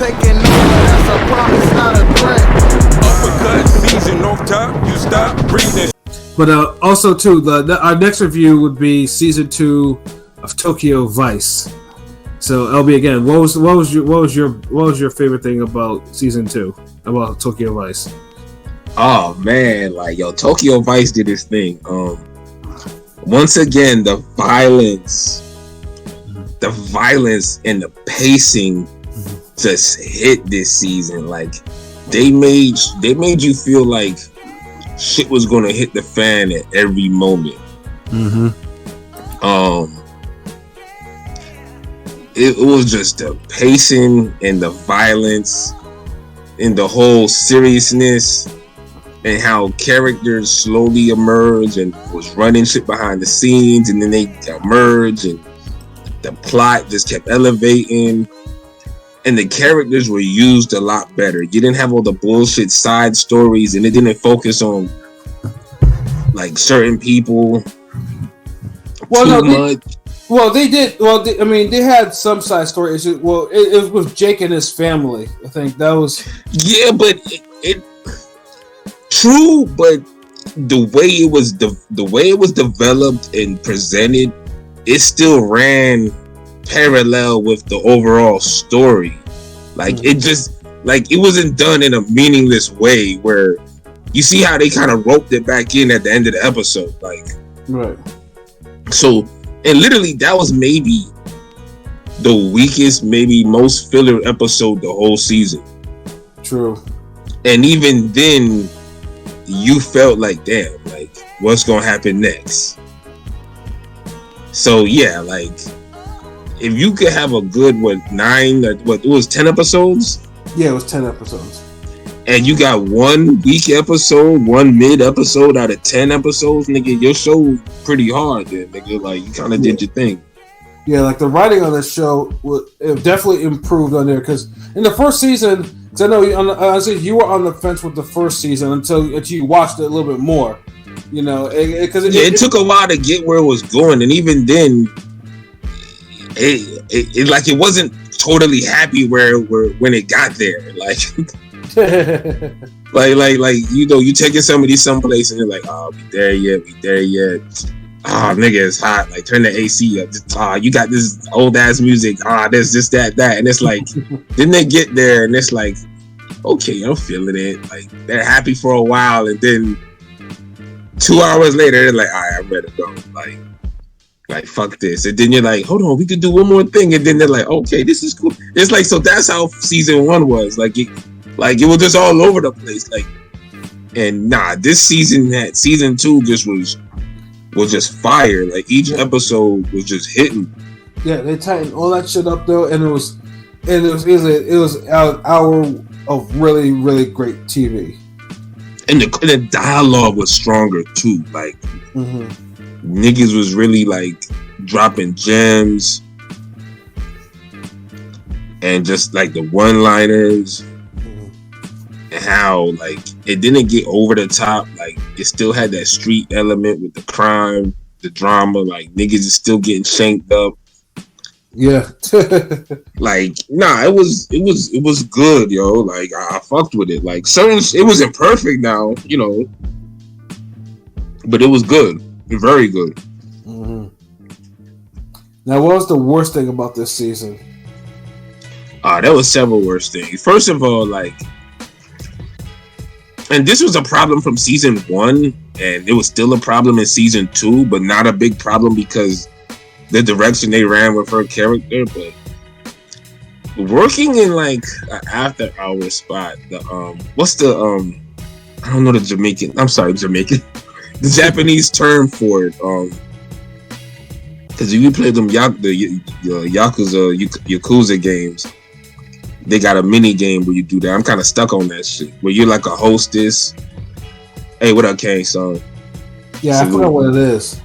taking over, that's a promise, not a threat. Uppercut season off top, you stop breathing. But also too, our next review would be season 2 of Tokyo Vice. So LB, again, what was your favorite thing about season 2 about Tokyo Vice? Oh man, like Tokyo Vice did its thing. Once again, the violence and the pacing just hit this season. Like they made you feel like shit was gonna hit the fan at every moment. It was just the pacing and the violence and the whole seriousness and how characters slowly emerge and was running shit behind the scenes, and then they emerge and the plot just kept elevating and the characters were used a lot better. You didn't have all the bullshit side stories, and it didn't focus on like certain people too much. They did. They had some side stories. It was Jake and his family. I think that was. Yeah, but it true. But the way it was developed and presented, it still ran parallel with the overall story. Like it just it wasn't done in a meaningless way where you see how they kind of roped it back in at the end of the episode. Right. So. And literally, that was maybe the weakest, maybe most filler episode the whole season. True. And even then, you felt like, damn, like, what's gonna happen next? So yeah, like, if you could have a good, it was 10 episodes? Yeah, it was 10 episodes. And you got one weak episode, one mid episode out of 10 episodes, nigga, your show pretty hard then, nigga. Like, you kind of did your thing. Yeah, like the writing on this show, it definitely improved on there. Because in the first season, because I know you were on the fence with the first season until you watched it a little bit more. You know, it took a while to get where it was going, and even then, it wasn't totally happy when it got there, like. like you taking somebody someplace and you're like, oh, we there yet. Oh, nigga, it's hot. Like, turn the AC up. You got this old ass music. There's this, that, and it's like, then they get there and it's like, okay, I'm feeling it. Like, they're happy for a while, and then 2 hours later they're like, all right, I'm ready to go. Like fuck this. And then you're like, hold on, we could do one more thing. And then they're like, okay, this is cool. It's like, so that's how season 1 was. It was just all over the place. And this season 2 just was just fire. Like, each episode was just hitting. Yeah, they tightened all that shit up though, and it was an hour of really, really great TV. And the dialogue was stronger too. Like, niggas was really like dropping gems, and just like the one-liners. And how, like, it didn't get over the top. Like, it still had that street element with the crime, the drama. Like, niggas is still getting shanked up. Yeah. It was good, yo. Like, I fucked with it. Like, it wasn't perfect now, you know, but it was good, very good. Now, what was the worst thing about this season? There was several worst things. First of all, like. And this was a problem from season 1, and it was still a problem in season 2, but not a big problem because the direction they ran with her character. But working in like an after hour spot, I don't know the Japanese term for it. Because if you play them Yakuza games, they got a mini game where you do that. I'm kind of stuck on that shit. Where you're like a hostess. Hey, what up, Kane? So, yeah, I forgot what it is.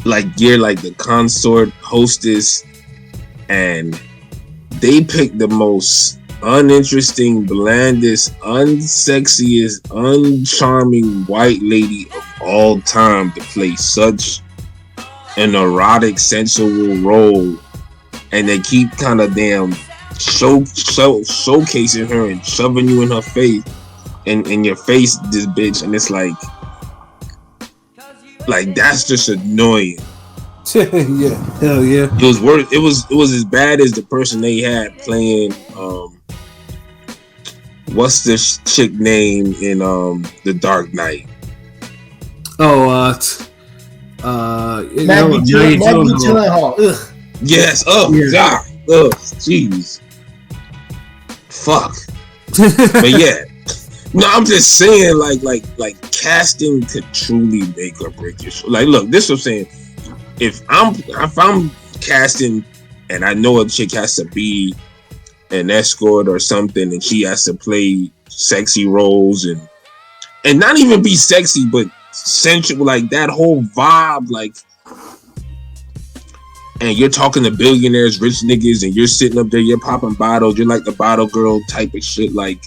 Like, you're like the consort hostess, and they picked the most uninteresting, blandest, unsexiest, uncharming white lady of all time to play such an erotic, sensual role, and they keep kind of showcasing her and shoving you in her face and in your face, this bitch, and it's like that's just annoying. Yeah, hell yeah. It was worse. It was as bad as the person they had playing. What's this chick name in The Dark Knight? Oh, Maggie Gyllenhaal. Yes. Oh yeah. God. Oh jeez. Fuck. But yeah. No, I'm just saying, like casting could truly make or break your show. Like, look, this is what I'm saying. If I'm casting and I know a chick has to be an escort or something, and she has to play sexy roles and not even be sexy, but sensual, like that whole vibe, like. And you're talking to billionaires, rich niggas, and you're sitting up there, you're popping bottles, you're like the bottle girl type of shit. Like,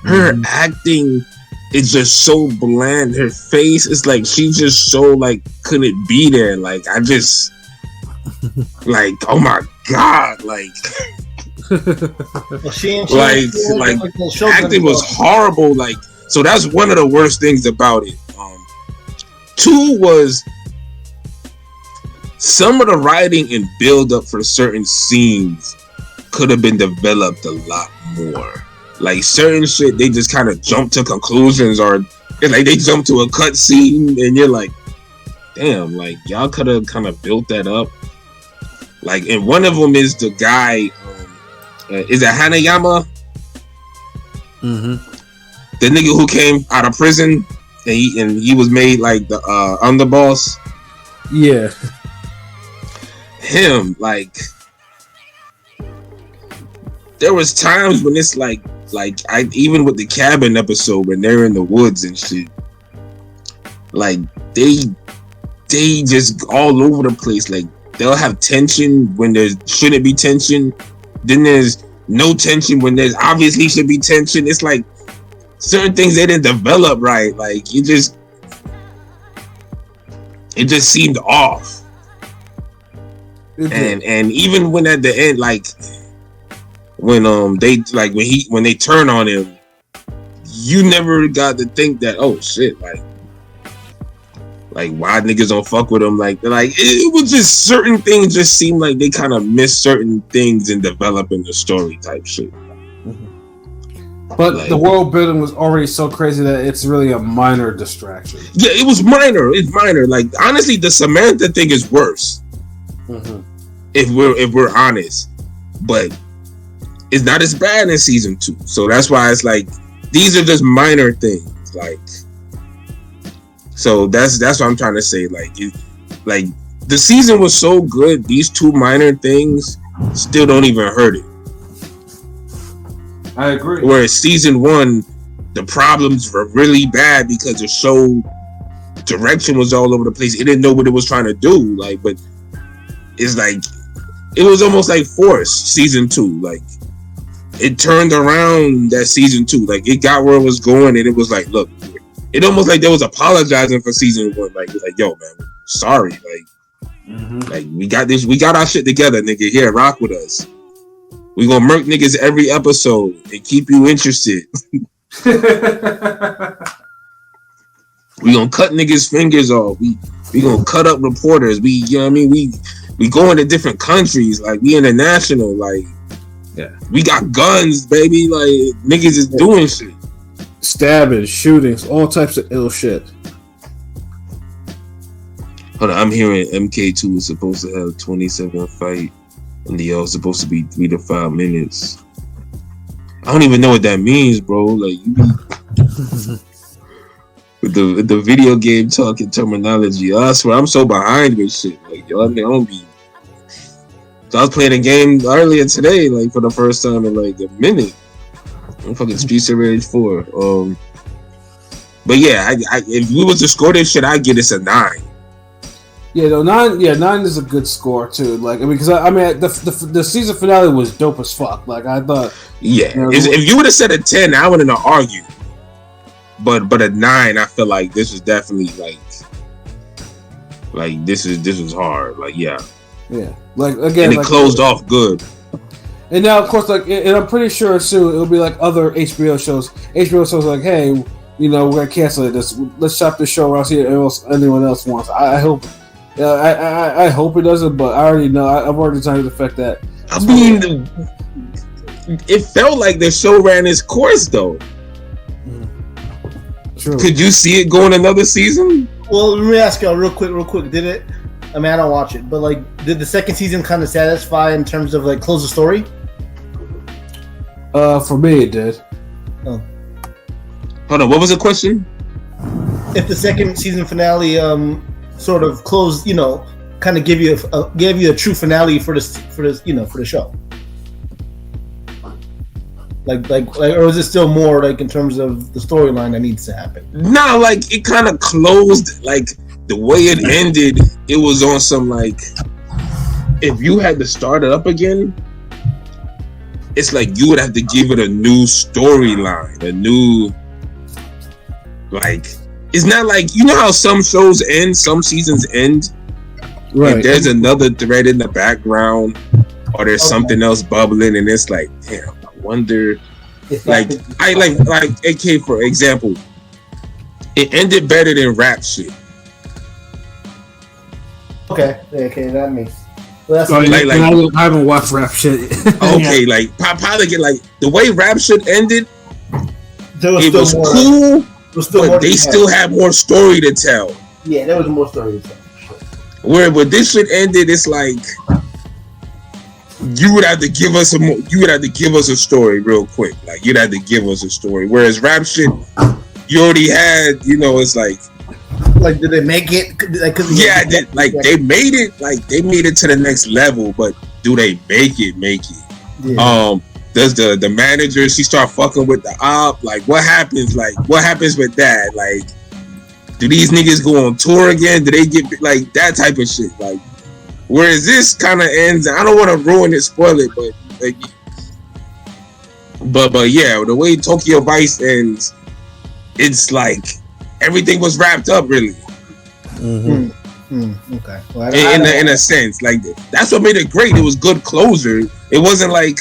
her acting is just so bland. Her face is like, she just so, like, couldn't be there. Like, I just, like, oh my God. Like, acting was horrible. Like, so that's one of the worst things about it. Two was, some of the writing and build up for certain scenes could have been developed a lot more. Like, certain shit, they just kind of jump to conclusions, or like they jump to a cut scene, and you're like, damn, like y'all could have kind of built that up. Like, and one of them is the guy, is it Hanayama? Mm-hmm. The nigga who came out of prison, and he was made like the underboss. Yeah. Him, like, there was times when it's like I even with the cabin episode when they're in the woods and shit, like they just all over the place. Like, they'll have tension when there shouldn't be tension, then there's no tension when there's obviously should be tension. It's like certain things they didn't develop right. Like, it just seemed off. And even when at the end, like when when they turn on him, you never got to think that, oh shit, like why niggas don't fuck with him, like it was just certain things just seemed like they kind of missed certain things in developing the story type shit. But like, the world building was already so crazy that it's really a minor distraction. Yeah, it was minor. It's minor. Like, honestly, the Samantha thing is worse. Mm-hmm. If we're honest, but it's not as bad in season 2. So that's why it's like these are just minor things. Like, so that's what I'm trying to say. Like the season was so good. These two minor things still don't even hurt it. I agree. Whereas season 1, the problems were really bad because the show direction was all over the place. It didn't know what it was trying to do. Like, but it's like it was almost like forced. Season 2, like it turned around that season 2. Like, it got where it was going, and it was like, look, it almost like they was apologizing for season 1. Like, it's like, yo, man, sorry. Like, like we got this, we got our shit together, nigga. Here, rock with us. We gonna murk niggas every episode and keep you interested. We gonna cut niggas' fingers off. We gonna cut up reporters. We, you know what I mean? We going to different countries. Like, we international. Like, yeah, we got guns, baby. Like, niggas is doing shit. Stabbing, shootings, all types of ill shit. Hold on, I'm hearing MK2 is supposed to have 27 fight, and the L supposed to be 3 to 5 minutes. I don't even know what that means, bro. Like, with the video game talking terminology, I swear I'm so behind with shit. Like, y'all, I don't be. So I was playing a game earlier today, like for the first time in like a minute. I'm fucking Streets of Rage 4. But yeah, if we was to score this shit, I'd give this a 9. Yeah, no, 9. Yeah, 9 is a good score too. Like, I mean, because I mean, the season finale was dope as fuck. Like, I thought. Yeah, if you would have said a 10, I wouldn't have argued. But a 9, I feel like this was definitely like this was hard. Like, yeah. Yeah, like again, and it like, closed off good. And now, of course, like, and I'm pretty sure soon it'll be like other HBO shows. HBO shows like, hey, we're gonna cancel it. Let's shop this show around, see if anyone else wants. I hope, I hope it doesn't. But I already know. I've already decided the fact that. I mean, it felt like the show ran its course, though. True. Could you see it going another season? Well, let me ask y'all real quick. Did it? I mean, I don't watch it, but like, did the second season kind of satisfy in terms of like close the story? For me, it did. Oh. Hold on, what was the question? If the second season finale sort of closed, kind of gave you a true finale for the show. Like, or is it still more like in terms of the storyline that needs to happen? Nah, like it kind of closed. Like the way it ended, it was on some like, if you had to start it up again, it's like you would have to give it a new storyline, a new, like, it's not like, how some shows end, some seasons end, right? There's another thread in the background, or there's something else bubbling, and it's like, damn, I wonder. Like, AK for example, it ended better than rap shit. Okay, that makes. Well, that's I haven't watched rap shit. Okay, like probably get like the way rap shit ended. It was cool, but they still had more story to tell. Yeah, there was more story to tell. Where this shit ended, it's like you would have to give us a story real quick. Like you'd have to give us a story. Whereas rap shit, you already had. It's like. Like, did they make it? Like, they made it to the next level, but do they make it? Yeah. Does the manager, she start fucking with the op? Like, what happens? Like, what happens with that? Like, do these niggas go on tour again? Do they get like that type of shit? Like, whereas this kind of ends, I don't want to ruin it, spoil it, but yeah, the way Tokyo Vice ends, it's like. Everything was wrapped up, really. Okay. Well, in a sense, like that's what made it great. It was good closure. It wasn't like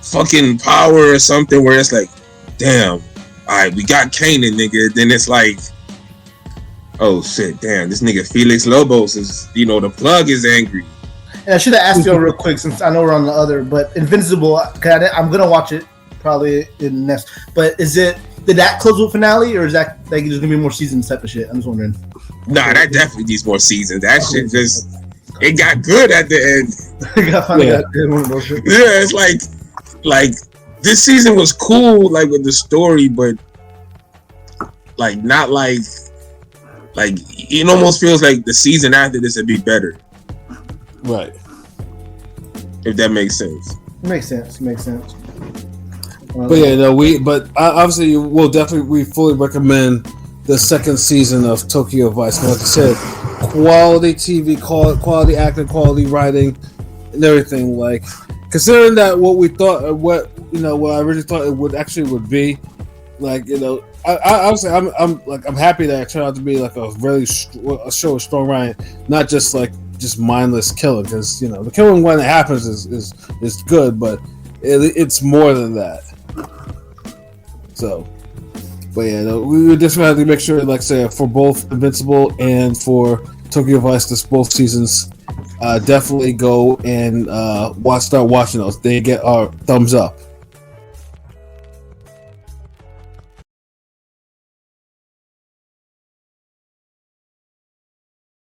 fucking Power or something where it's like, damn, all right, we got Kanan, nigga. Then it's like, oh shit, damn, this nigga Felix Lobos is, the plug is angry. And I should have asked you real quick since I know we're on the other, but Invincible, I'm gonna watch it probably in next. But did that close with finale, or is that like there's gonna be more seasons type of shit? I'm just wondering. Nah, that definitely needs more seasons. That shit just it got good at the end. Yeah, it's like this season was cool, like with the story, but like not like it almost feels like the season after this would be better. Right. If that makes sense. Makes sense. But yeah, no, obviously we fully recommend the second season of Tokyo Vice. Like I said, quality TV, quality acting, quality writing, and everything. Like considering that what I originally thought it would be, like I'm happy that it turned out to be like a show with strong writing, not just mindless killing. Because the killing when it happens is good, but it's more than that. So, but yeah, we would just have to make sure, like I said, for both Invincible and for Tokyo Vice, this both seasons, definitely go and start watching those. They get our thumbs up.